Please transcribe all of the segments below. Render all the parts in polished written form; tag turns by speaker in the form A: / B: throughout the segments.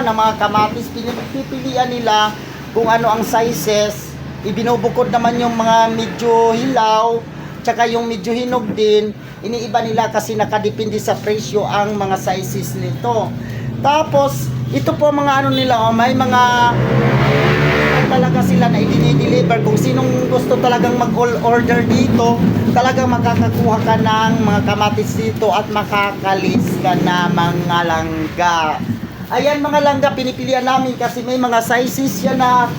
A: ng mga kamatis. Pipilian nila kung ano ang sizes. Ibinubukod naman yung mga medyo hilaw, tsaka yung medyo hinog din. Iniiba nila kasi nakadepende sa presyo ang mga sizes nito. Tapos, ito po mga ano nila, may mga talaga sila na i-deliver. Kung sinong gusto talagang mag-order dito, talagang makakakuha ka ng mga kamatis dito at makakalis ka na mga langga. Ayan mga langga, pinipilian namin kasi may mga sizes yan na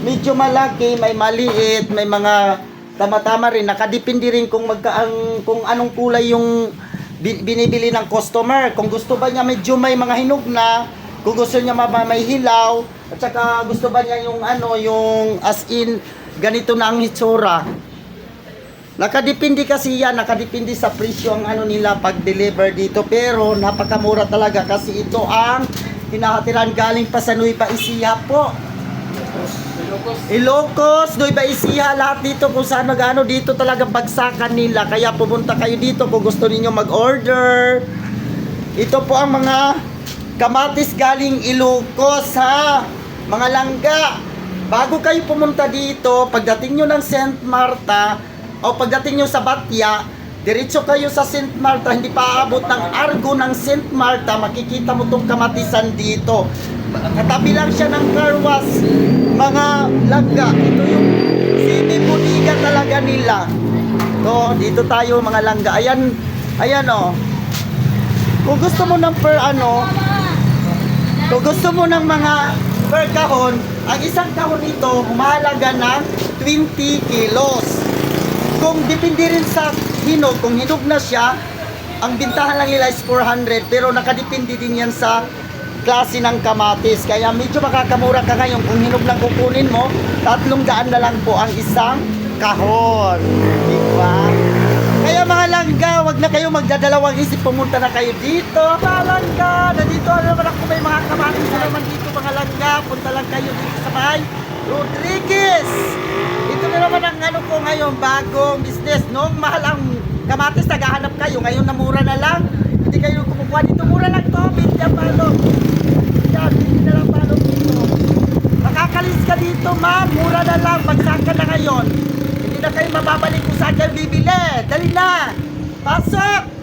A: medyo malaki, may maliit, may mga tama-tama rin. Nakadepende rin kung anong kulay yung binibili ng customer. Kung gusto ba niya medyo may mga hinog na, kung gusto niya may hilaw, at saka gusto ba niya yung yung as in ganito na ang hitsura. Nakadepende kasi yan, nakadepende sa presyo ang nila pag-deliver dito, pero napakamura talaga kasi ito ang hinahatiran galing pa sa Nueva Ecija po. Ilocos, Nueva Ecija, lahat dito kung saan magano dito talaga bagsakan nila. Kaya pumunta kayo dito kung gusto niyo mag-order. Ito po ang mga kamatis galing Ilocos ha, mga langga. Bago kayo pumunta dito, pagdating nyo ng St. Marta o pagdating nyo sa Batya, diretso kayo sa St. Marta, hindi pa aabot ng Argo ng St. Marta, makikita mo tong kamatisan dito. Katabi lang siya ng car wash, mga langga. Ito yung semi-budiga talaga nila. So, dito tayo mga langga. Ayan, ayan o. Kung gusto mo ng kung gusto mo ng mga per kahon, ang isang kahon nito humahalaga ng 20 kilos. Kung depende rin sa hinog, kung hinog na siya, ang bintahan lang nila is 400, pero nakadepende din yan sa klase ng kamatis. Kaya medyo makakamura ka ngayon kung hinog lang kukunin mo, 300 na lang po ang isang kahon. Diba? Kaya mga langga, wag na kayo magdadalawang isip, pumunta na kayo dito. Mga langga, nandito naman ako, may mga kamatis na naman dito mga langga. Punta lang kayo dito sa bahay Rodriguez. Ito na naman ang ko ngayon, bagong business. Noong mahal ang kamatis, naghahanap kayo. Ngayon na mura na lang. Hindi kayo kumukuha dito, mura lang to. 20 ang palong. Yan, 20 na lang palong dito. Makakalis ka dito, ma'am. Mura na lang, bagsakan na ngayon. Hindi na kayo mababalik kung saan kayo bibili. Dali na! Pasok!